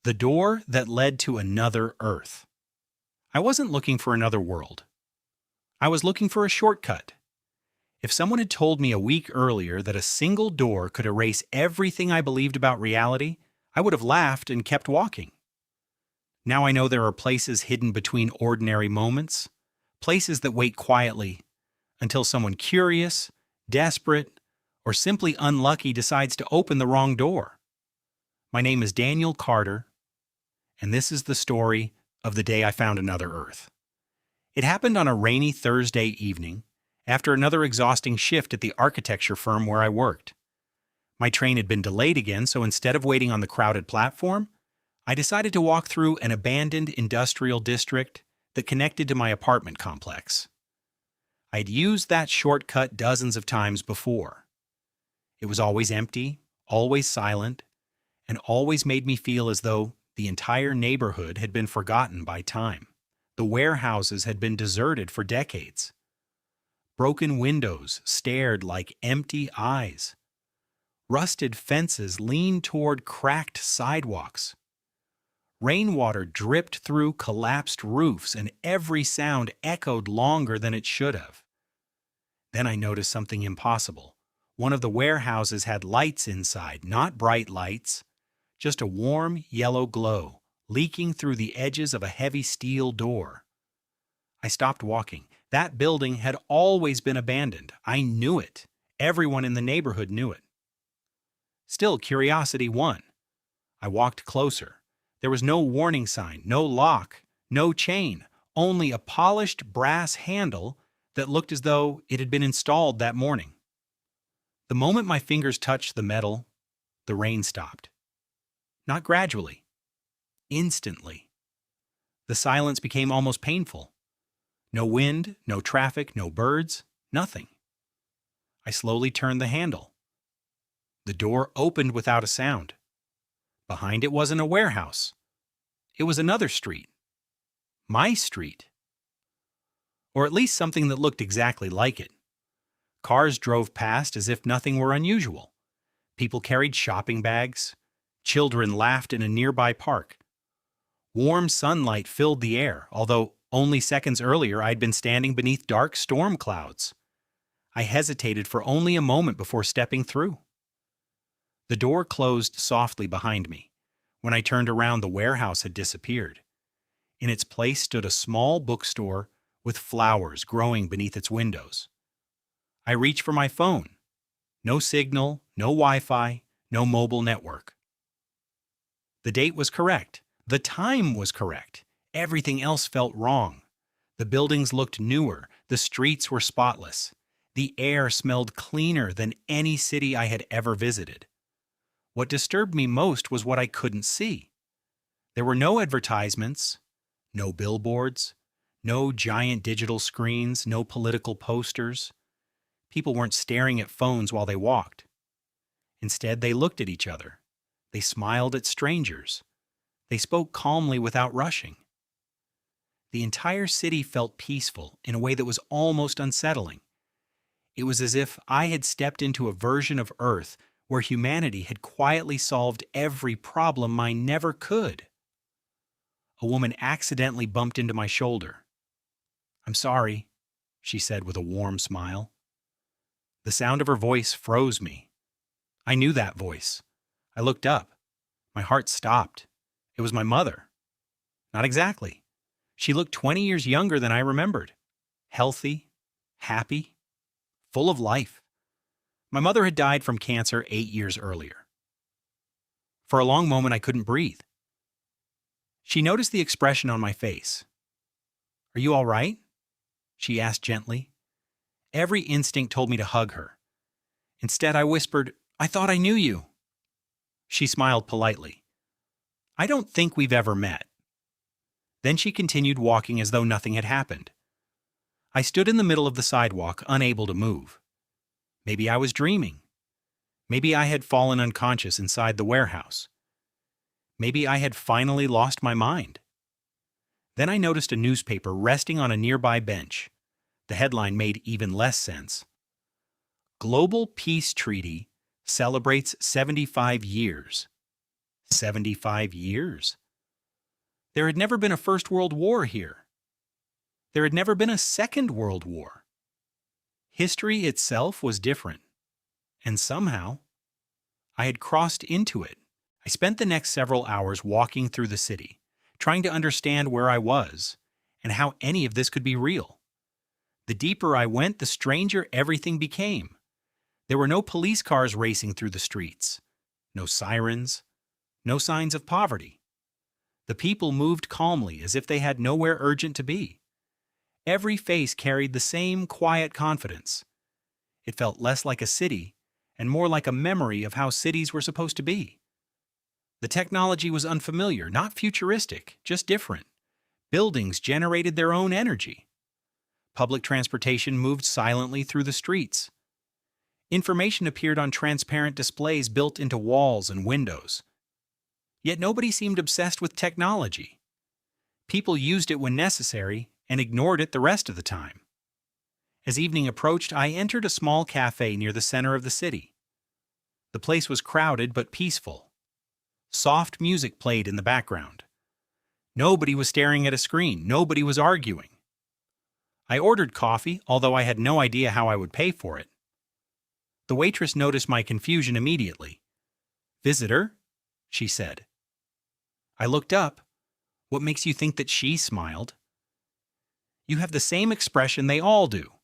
The door that led to another Earth. I wasn't looking for another world. I was looking for a shortcut. If someone had told me a week earlier that a single door could erase everything I believed about reality, I would have laughed and kept walking. Now I know there are places hidden between ordinary moments, places that wait quietly until someone curious, desperate, or simply unlucky decides to open the wrong door. My name is Daniel Carter, and this is the story of the day I found another Earth. It happened on a rainy Thursday evening, after another exhausting shift at the architecture firm where I worked. My train had been delayed again, so instead of waiting on the crowded platform, I decided to walk through an abandoned industrial district that connected to my apartment complex. I'd used that shortcut dozens of times before. It was always empty, always silent, and always made me feel as though the entire neighborhood had been forgotten by time. The warehouses had been deserted for decades. Broken windows stared like empty eyes. Rusted fences leaned toward cracked sidewalks. Rainwater dripped through collapsed roofs, and every sound echoed longer than it should have. Then I noticed something impossible. One of the warehouses had lights inside, not bright lights, just a warm yellow glow leaking through the edges of a heavy steel door. I stopped walking. That building had always been abandoned. I knew it. Everyone in the neighborhood knew it. Still, curiosity won. I walked closer. There was no warning sign, no lock, no chain, only a polished brass handle that looked as though it had been installed that morning. The moment my fingers touched the metal, the rain stopped. Not gradually. Instantly. The silence became almost painful. No wind, no traffic, no birds, nothing. I slowly turned the handle. The door opened without a sound. Behind it wasn't a warehouse. It was another street. My street. Or at least something that looked exactly like it. Cars drove past as if nothing were unusual. People carried shopping bags. Children laughed in a nearby park. Warm sunlight filled the air, although only seconds earlier I'd been standing beneath dark storm clouds. I hesitated for only a moment before stepping through. The door closed softly behind me. When I turned around, the warehouse had disappeared. In its place stood a small bookstore with flowers growing beneath its windows. I reached for my phone. No signal, no Wi-Fi, no mobile network. The date was correct. The time was correct. Everything else felt wrong. The buildings looked newer. The streets were spotless. The air smelled cleaner than any city I had ever visited. What disturbed me most was what I couldn't see. There were no advertisements, no billboards, no giant digital screens, no political posters. People weren't staring at phones while they walked. Instead, they looked at each other. They smiled at strangers. They spoke calmly without rushing. The entire city felt peaceful in a way that was almost unsettling. It was as if I had stepped into a version of Earth where humanity had quietly solved every problem I never could. A woman accidentally bumped into my shoulder. "I'm sorry," she said with a warm smile. The sound of her voice froze me. I knew that voice. I looked up. My heart stopped. It was my mother. Not exactly. She looked 20 years younger than I remembered. Healthy, happy, full of life. My mother had died from cancer 8 years earlier. For a long moment, I couldn't breathe. She noticed the expression on my face. "Are you all right?" she asked gently. Every instinct told me to hug her. Instead, I whispered, "I thought I knew you." She smiled politely. "I don't think we've ever met." Then she continued walking as though nothing had happened. I stood in the middle of the sidewalk, unable to move. Maybe I was dreaming. Maybe I had fallen unconscious inside the warehouse. Maybe I had finally lost my mind. Then I noticed a newspaper resting on a nearby bench. The headline made even less sense. Global Peace Treaty celebrates 75 years. 75 years. There had never been a First World War here. There had never been a Second World War. History itself was different. And somehow, I had crossed into it. I spent the next several hours walking through the city, trying to understand where I was and how any of this could be real. The deeper I went, the stranger everything became. There were no police cars racing through the streets, no sirens, no signs of poverty. The people moved calmly as if they had nowhere urgent to be. Every face carried the same quiet confidence. It felt less like a city and more like a memory of how cities were supposed to be. The technology was unfamiliar, not futuristic, just different. Buildings generated their own energy. Public transportation moved silently through the streets. Information appeared on transparent displays built into walls and windows. Yet nobody seemed obsessed with technology. People used it when necessary and ignored it the rest of the time. As evening approached, I entered a small cafe near the center of the city. The place was crowded but peaceful. Soft music played in the background. Nobody was staring at a screen. Nobody was arguing. I ordered coffee, although I had no idea how I would pay for it. The waitress noticed my confusion immediately. "Visitor?" she said. I looked up. What makes you think that she smiled? "You have the same expression they all do.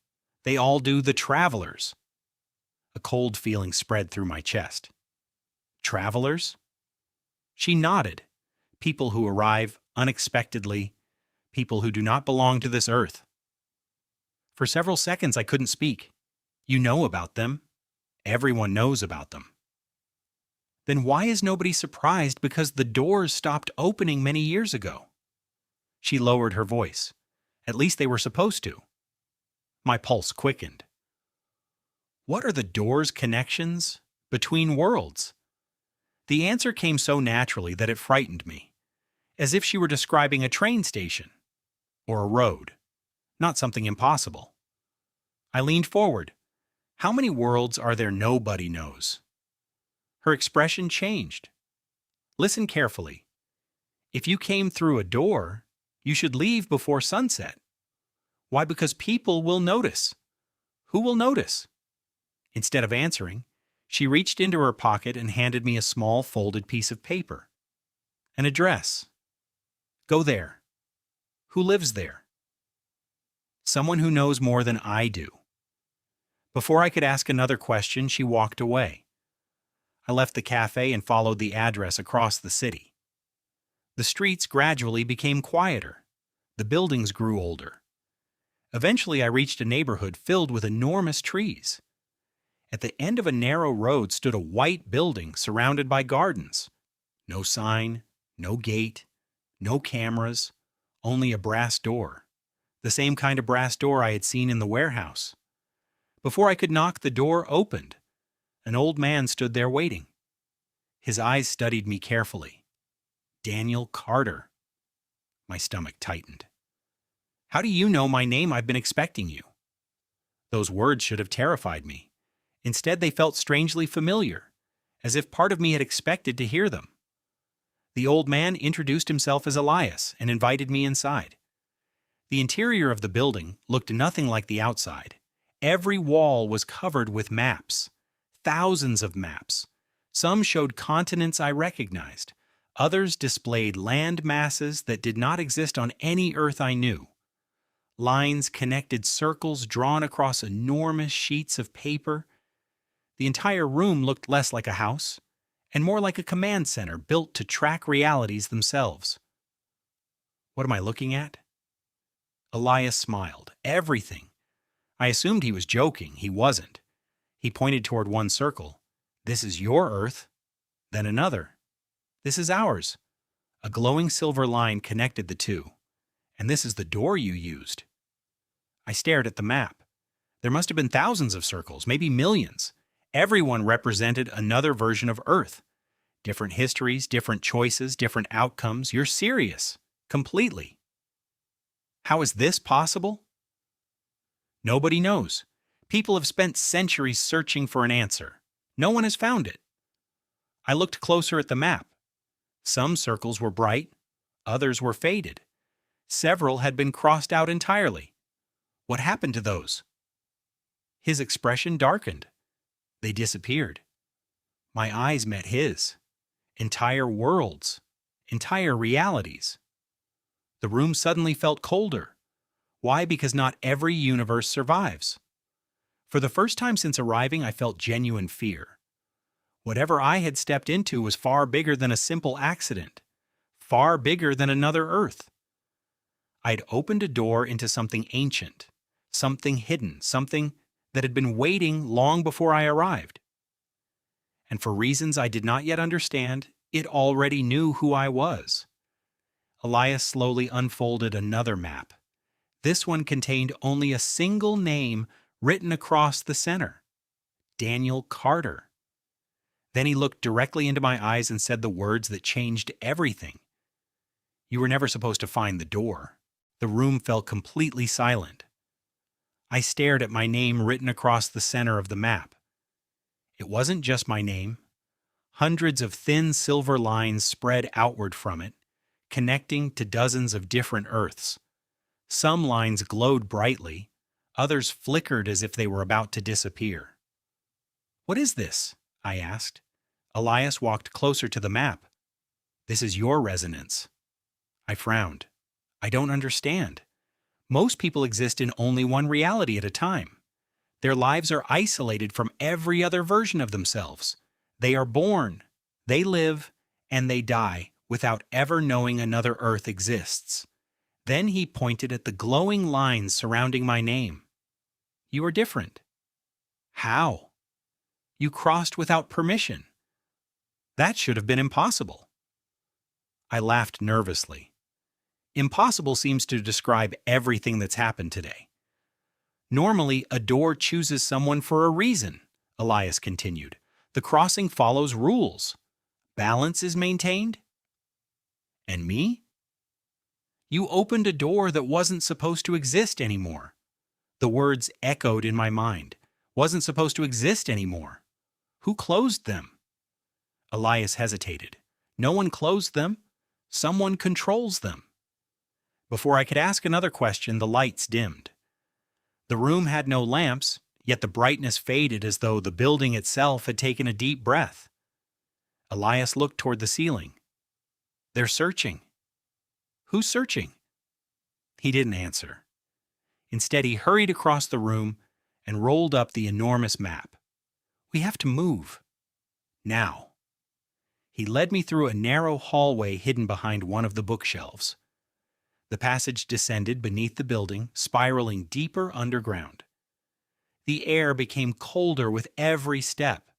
They all do, the travelers." A cold feeling spread through my chest. Travelers? She nodded. People who arrive unexpectedly, people who do not belong to this earth. For several seconds I couldn't speak. You know about them. Everyone knows about them. Then why is nobody surprised because the doors stopped opening many years ago? She lowered her voice. At least they were supposed to. My pulse quickened. What are the doors' connections between worlds? The answer came so naturally that it frightened me, as if she were describing a train station or a road, not something impossible. I leaned forward. How many worlds are there nobody knows? Her expression changed. Listen carefully. If you came through a door, you should leave before sunset. Why? Because people will notice. Who will notice? Instead of answering, she reached into her pocket and handed me a small folded piece of paper. An address. Go there. Who lives there? Someone who knows more than I do. Before I could ask another question, she walked away. I left the cafe and followed the address across the city. The streets gradually became quieter. The buildings grew older. Eventually, I reached a neighborhood filled with enormous trees. At the end of a narrow road stood a white building surrounded by gardens. No sign, no gate, no cameras, only a brass door. The same kind of brass door I had seen in the warehouse. Before I could knock, the door opened. An old man stood there waiting. His eyes studied me carefully. Daniel Carter. My stomach tightened. How do you know my name? I've been expecting you. Those words should have terrified me. Instead, they felt strangely familiar, as if part of me had expected to hear them. The old man introduced himself as Elias and invited me inside. The interior of the building looked nothing like the outside. Every wall was covered with maps. Thousands of maps. Some showed continents I recognized. Others displayed land masses that did not exist on any earth I knew. Lines connected circles drawn across enormous sheets of paper. The entire room looked less like a house and more like a command center built to track realities themselves. What am I looking at? Elias smiled. Everything. I assumed he was joking. He wasn't. He pointed toward one circle. This is your Earth. Then another. This is ours. A glowing silver line connected the two. And this is the door you used. I stared at the map. There must have been thousands of circles, maybe millions. Everyone represented another version of Earth. Different histories, different choices, different outcomes. You're serious. Completely. How is this possible? Nobody knows. People have spent centuries searching for an answer. No one has found it. I looked closer at the map. Some circles were bright, others were faded. Several had been crossed out entirely. What happened to those? His expression darkened. They disappeared. My eyes met his. Entire worlds. Entire realities. The room suddenly felt colder. Why? Because not every universe survives. For the first time since arriving, I felt genuine fear. Whatever I had stepped into was far bigger than a simple accident. Far bigger than another Earth. I'd opened a door into something ancient, something hidden, something that had been waiting long before I arrived. And for reasons I did not yet understand, it already knew who I was. Elias slowly unfolded another map. This one contained only a single name written across the center. Daniel Carter. Then he looked directly into my eyes and said the words that changed everything. You were never supposed to find the door. The room fell completely silent. I stared at my name written across the center of the map. It wasn't just my name. Hundreds of thin silver lines spread outward from it, connecting to dozens of different Earths. Some lines glowed brightly, others flickered as if they were about to disappear. "What is this?" I asked. Elias walked closer to the map. "This is your resonance." I frowned. "I don't understand. Most people exist in only one reality at a time. Their lives are isolated from every other version of themselves. They are born, they live, and they die without ever knowing another Earth exists." Then he pointed at the glowing lines surrounding my name. "You are different." "How?" "You crossed without permission." "That should have been impossible." I laughed nervously. Impossible seems to describe everything that's happened today. "Normally, a door chooses someone for a reason," Elias continued. "The crossing follows rules. Balance is maintained." "And me?" "You opened a door that wasn't supposed to exist anymore." The words echoed in my mind. "Wasn't supposed to exist anymore. Who closed them?" Elias hesitated. "No one closed them. Someone controls them." Before I could ask another question, the lights dimmed. The room had no lamps, yet the brightness faded as though the building itself had taken a deep breath. Elias looked toward the ceiling. "They're searching." "Who's searching?" He didn't answer. Instead, he hurried across the room and rolled up the enormous map. "We have to move. Now." He led me through a narrow hallway hidden behind one of the bookshelves. The passage descended beneath the building, spiraling deeper underground. The air became colder with every step.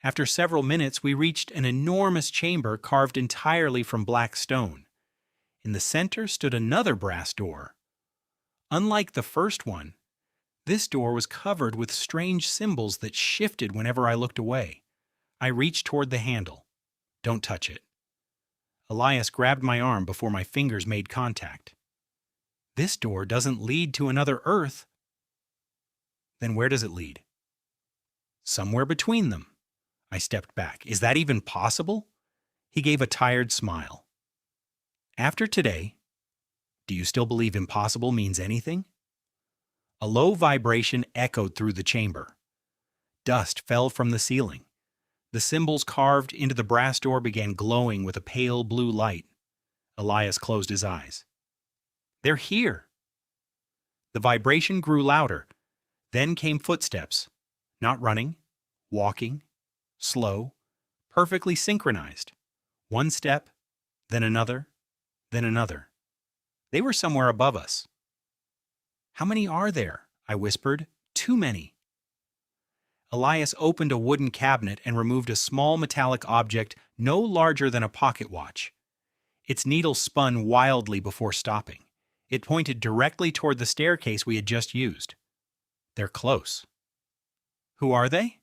After several minutes, we reached an enormous chamber carved entirely from black stone. In the center stood another brass door. Unlike the first one, this door was covered with strange symbols that shifted whenever I looked away. I reached toward the handle. "Don't touch it." Elias grabbed my arm before my fingers made contact. "This door doesn't lead to another Earth." "Then where does it lead?" "Somewhere between them." I stepped back. "Is that even possible?" He gave a tired smile. "After today, do you still believe impossible means anything?" A low vibration echoed through the chamber. Dust fell from the ceiling. The symbols carved into the brass door began glowing with a pale blue light. Elias closed his eyes. "They're here." The vibration grew louder. Then came footsteps. Not running, walking, slow, perfectly synchronized. One step, then another, then another. They were somewhere above us. "How many are there?" I whispered. "Too many." Elias opened a wooden cabinet and removed a small metallic object no larger than a pocket watch. Its needle spun wildly before stopping. It pointed directly toward the staircase we had just used. "They're close." "Who are they?"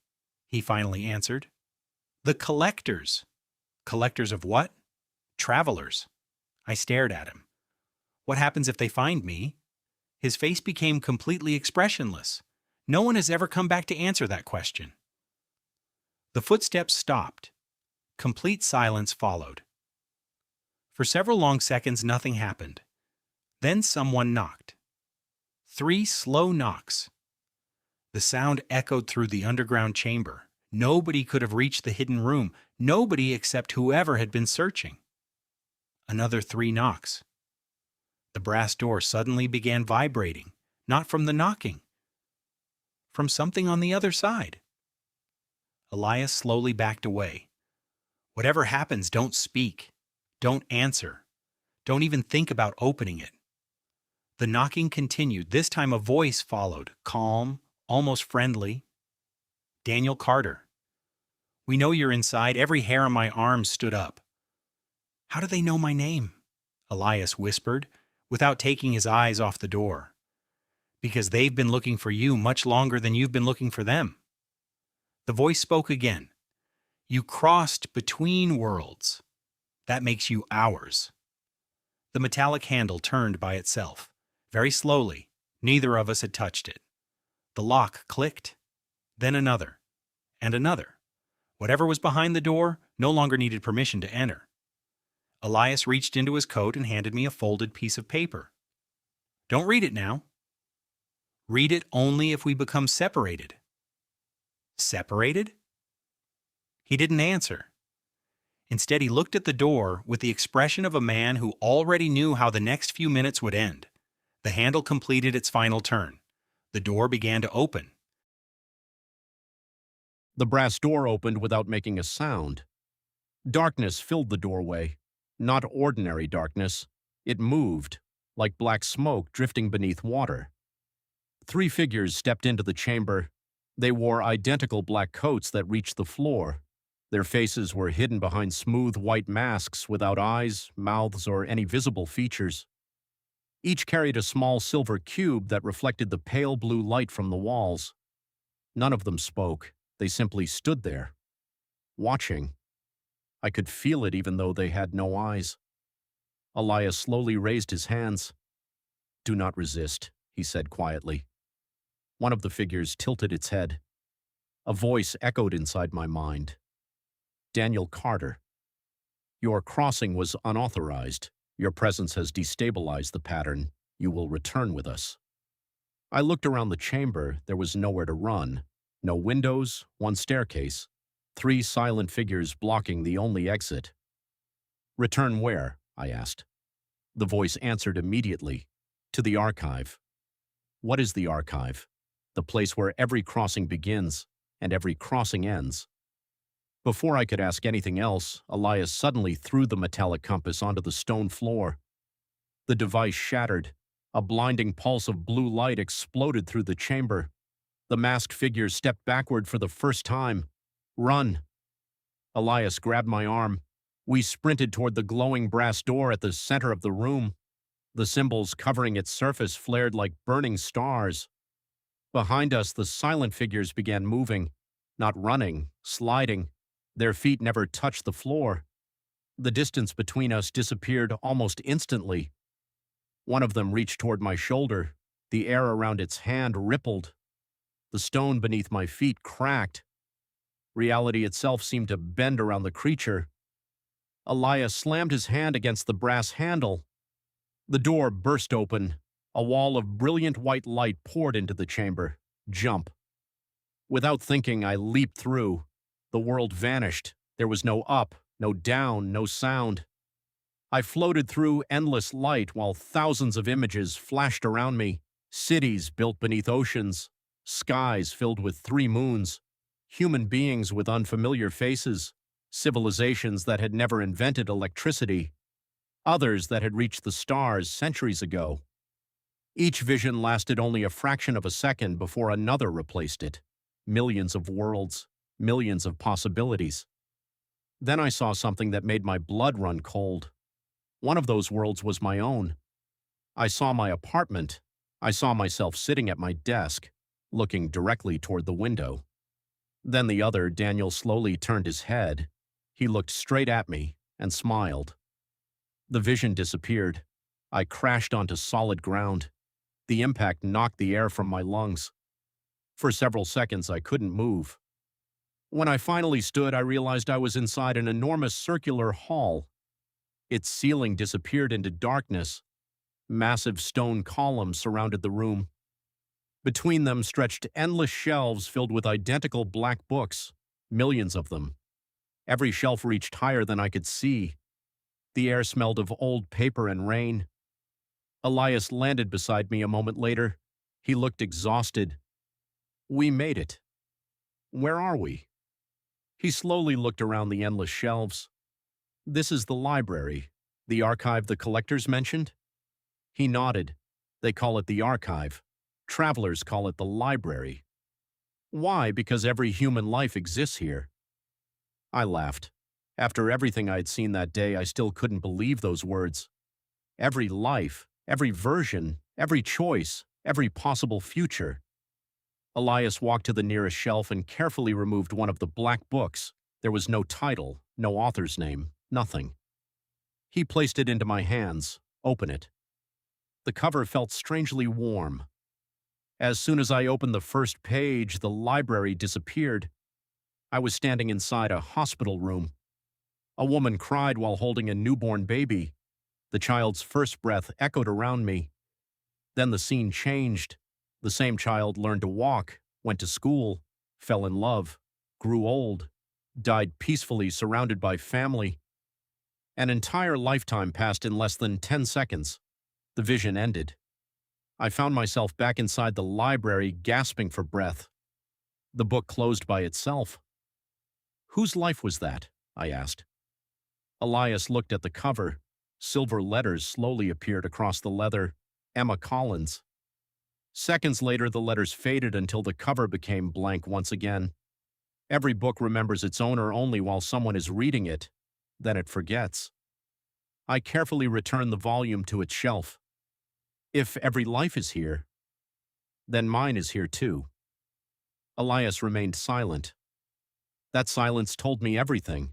He finally answered. "The collectors." "Collectors of what?" "Travelers." I stared at him. "What happens if they find me?" His face became completely expressionless. No one has ever come back to answer that question. The footsteps stopped. Complete silence followed. For several long seconds, nothing happened. Then someone knocked. 3 slow knocks. The sound echoed through the underground chamber. Nobody could have reached the hidden room. Nobody except whoever had been searching. Another 3 knocks. The brass door suddenly began vibrating, not from the knocking, from something on the other side. Elias slowly backed away. Whatever happens, don't speak. Don't answer. Don't even think about opening it. The knocking continued. This time a voice followed, calm, almost friendly. Daniel Carter. We know you're inside. Every hair on my arm stood up. How do they know my name? Elias whispered, without taking his eyes off the door. Because they've been looking for you much longer than you've been looking for them. The voice spoke again. You crossed between worlds. That makes you ours. The metallic handle turned by itself. Very slowly. Neither of us had touched it. The lock clicked. Then another. And another. Whatever was behind the door no longer needed permission to enter. Elias reached into his coat and handed me a folded piece of paper. Don't read it now. Read it only if we become separated. Separated? He didn't answer. Instead, he looked at the door with the expression of a man who already knew how the next few minutes would end. The handle completed its final turn. The door began to open. The brass door opened without making a sound. Darkness filled the doorway. Not ordinary darkness. It moved, like black smoke drifting beneath water. 3 figures stepped into the chamber. They wore identical black coats that reached the floor. Their faces were hidden behind smooth white masks without eyes, mouths, or any visible features. Each carried a small silver cube that reflected the pale blue light from the walls. None of them spoke. They simply stood there, watching. I could feel it even though they had no eyes. Elias slowly raised his hands. Do not resist, he said quietly. One of the figures tilted its head. A voice echoed inside my mind. Daniel Carter. Your crossing was unauthorized. Your presence has destabilized the pattern. You will return with us. I looked around the chamber. There was nowhere to run. No windows, 1 staircase. 3 silent figures blocking the only exit. Return where? I asked. The voice answered immediately. To the archive. What is the archive? The place where every crossing begins and every crossing ends. Before I could ask anything else, Elias suddenly threw the metallic compass onto the stone floor. The device shattered. A blinding pulse of blue light exploded through the chamber. The masked figure stepped backward for the first time. Run! Elias grabbed my arm. We sprinted toward the glowing brass door at the center of the room. The symbols covering its surface flared like burning stars. Behind us, the silent figures began moving, not running, sliding. Their feet never touched the floor. The distance between us disappeared almost instantly. One of them reached toward my shoulder. The air around its hand rippled. The stone beneath my feet cracked. Reality itself seemed to bend around the creature. Elias slammed his hand against the brass handle. The door burst open. A wall of brilliant white light poured into the chamber. Jump. Without thinking, I leaped through. The world vanished. There was no up, no down, no sound. I floated through endless light while thousands of images flashed around me. Cities built beneath oceans. Skies filled with 3 moons. Human beings with unfamiliar faces. Civilizations that had never invented electricity. Others that had reached the stars centuries ago. Each vision lasted only a fraction of a second before another replaced it. Millions of worlds, millions of possibilities. Then I saw something that made my blood run cold. One of those worlds was my own. I saw my apartment. I saw myself sitting at my desk, looking directly toward the window. Then the other, Daniel, slowly turned his head. He looked straight at me and smiled. The vision disappeared. I crashed onto solid ground. The impact knocked the air from my lungs. For several seconds, I couldn't move. When I finally stood, I realized I was inside an enormous circular hall. Its ceiling disappeared into darkness. Massive stone columns surrounded the room. Between them stretched endless shelves filled with identical black books, millions of them. Every shelf reached higher than I could see. The air smelled of old paper and rain. Elias landed beside me a moment later. He looked exhausted. We made it. Where are we? He slowly looked around the endless shelves. This is the library, the archive the collectors mentioned? He nodded. They call it the archive. Travelers call it the library. Why? Because every human life exists here. I laughed. After everything I'd seen that day, I still couldn't believe those words. Every life, every version, every choice, every possible future. Elias walked to the nearest shelf and carefully removed one of the black books. There was no title, no author's name, nothing. He placed it into my hands. Open it. The cover felt strangely warm. As soon as I opened the first page, the library disappeared. I was standing inside a hospital room. A woman cried while holding a newborn baby. The child's first breath echoed around me. Then the scene changed. The same child learned to walk, went to school, fell in love, grew old, died peacefully surrounded by family. An entire lifetime passed in less than 10 seconds. The vision ended. I found myself back inside the library, gasping for breath. The book closed by itself. Whose life was that? I asked. Elias looked at the cover. Silver letters slowly appeared across the leather. Emma Collins. Seconds later, the letters faded until the cover became blank once again. Every book remembers its owner only while someone is reading it. Then it forgets. I carefully returned the volume to its shelf. If every life is here, then mine is here too. Elias remained silent. That silence told me everything.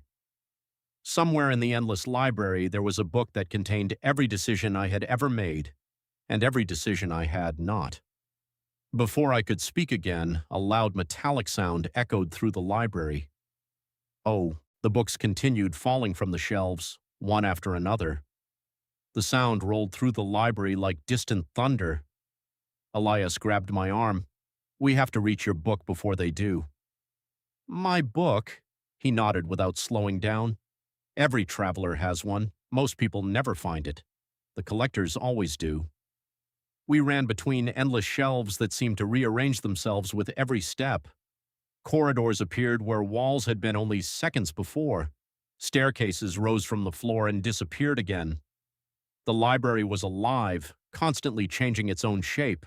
Somewhere in the endless library, there was a book that contained every decision I had ever made, and every decision I had not. Before I could speak again, a loud metallic sound echoed through the library. Oh, the books continued falling from the shelves, one after another. The sound rolled through the library like distant thunder. Elias grabbed my arm. We have to reach your book before they do. My book? He nodded without slowing down. Every traveler has one. Most people never find it. The collectors always do. We ran between endless shelves that seemed to rearrange themselves with every step. Corridors appeared where walls had been only seconds before. Staircases rose from the floor and disappeared again. The library was alive, constantly changing its own shape.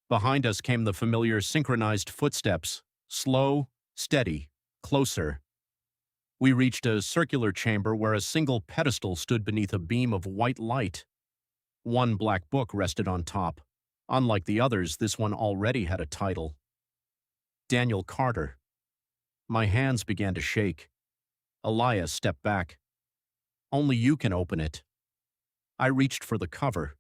Behind us came the familiar synchronized footsteps, slow, steady, closer. We reached a circular chamber where a single pedestal stood beneath a beam of white light. One black book rested on top. Unlike the others, this one already had a title. Daniel Carter. My hands began to shake. Elias stepped back. Only you can open it. I reached for the cover.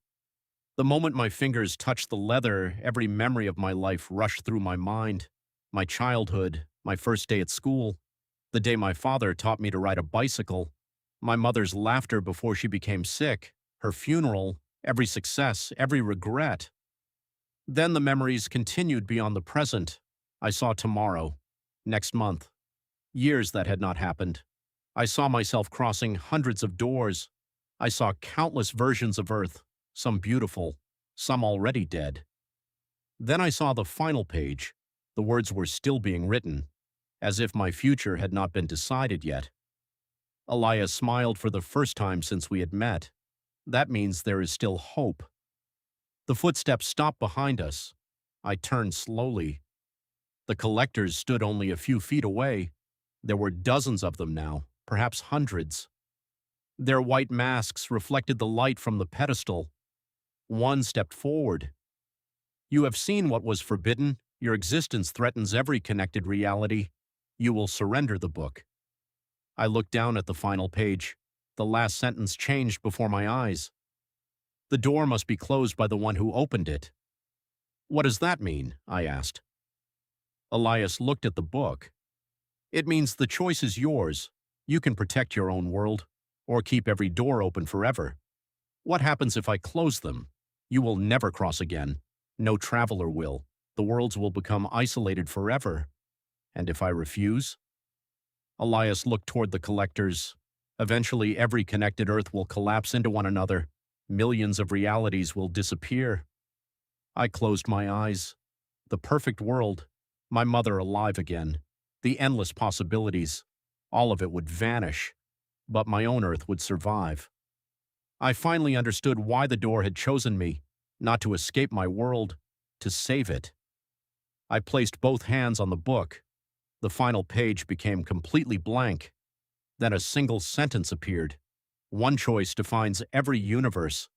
The moment my fingers touched the leather, every memory of my life rushed through my mind. My childhood, my first day at school, the day my father taught me to ride a bicycle, my mother's laughter before she became sick, her funeral, every success, every regret. Then the memories continued beyond the present. I saw tomorrow, next month, years that had not happened. I saw myself crossing hundreds of doors. I saw countless versions of Earth, some beautiful, some already dead. Then I saw the final page. The words were still being written, as if my future had not been decided yet. Elias smiled for the first time since we had met. That means there is still hope. The footsteps stopped behind us. I turned slowly. The collectors stood only a few feet away. There were dozens of them now, perhaps hundreds. Their white masks reflected the light from the pedestal. One stepped forward. You have seen what was forbidden. Your existence threatens every connected reality. You will surrender the book. I looked down at the final page. The last sentence changed before my eyes. The door must be closed by the one who opened it. What does that mean? I asked. Elias looked at the book. It means the choice is yours. You can protect your own world, Or keep every door open forever? What happens if I close them? You will never cross again. No traveler will. The worlds will become isolated forever. And if I refuse? Elias looked toward the collectors. Eventually, every connected Earth will collapse into one another. Millions of realities will disappear. I closed my eyes. The perfect world. My mother alive again. The endless possibilities. All of it would vanish. But my own Earth would survive. I finally understood why the door had chosen me. Not to escape my world, to save it. I placed both hands on the book. The final page became completely blank. Then a single sentence appeared. One choice defines every universe.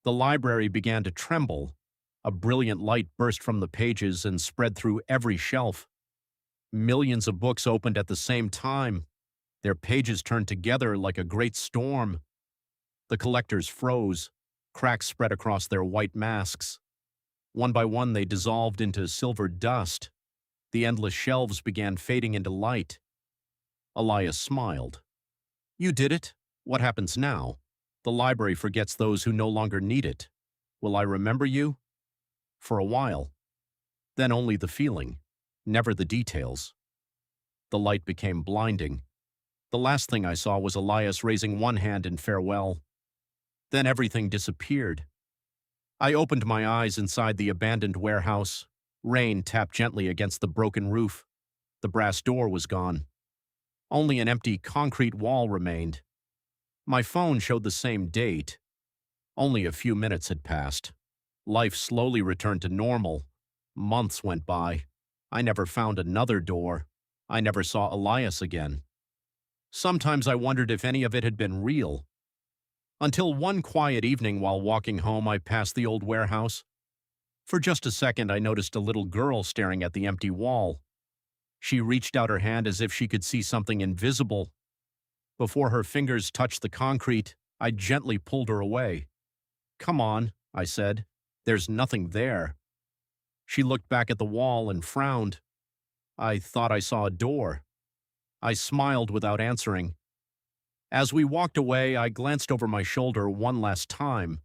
The library began to tremble. A brilliant light burst from the pages and spread through every shelf. Millions of books opened at the same time. Their pages turned together like a great storm. The collectors froze. Cracks spread across their white masks. One by one, they dissolved into silver dust. The endless shelves began fading into light. Elias smiled. You did it. What happens now? The library forgets those who no longer need it. Will I remember you? For a while. Then only the feeling, never the details. The light became blinding. The last thing I saw was Elias raising one hand in farewell. Then everything disappeared. I opened my eyes inside the abandoned warehouse. Rain tapped gently against the broken roof. The brass door was gone. Only an empty concrete wall remained. My phone showed the same date. Only a few minutes had passed. Life slowly returned to normal. Months went by. I never found another door. I never saw Elias again. Sometimes I wondered if any of it had been real. Until one quiet evening while walking home, I passed the old warehouse. For just a second, I noticed a little girl staring at the empty wall. She reached out her hand as if she could see something invisible. Before her fingers touched the concrete, I gently pulled her away. Come on, I said. There's nothing there. She looked back at the wall and frowned. I thought I saw a door. I smiled without answering. As we walked away, I glanced over my shoulder one last time.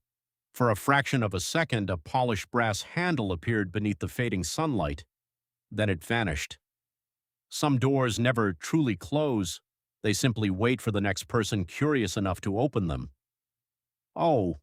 For a fraction of a second, a polished brass handle appeared beneath the fading sunlight. Then it vanished. Some doors never truly close. They simply wait for the next person curious enough to open them. Oh,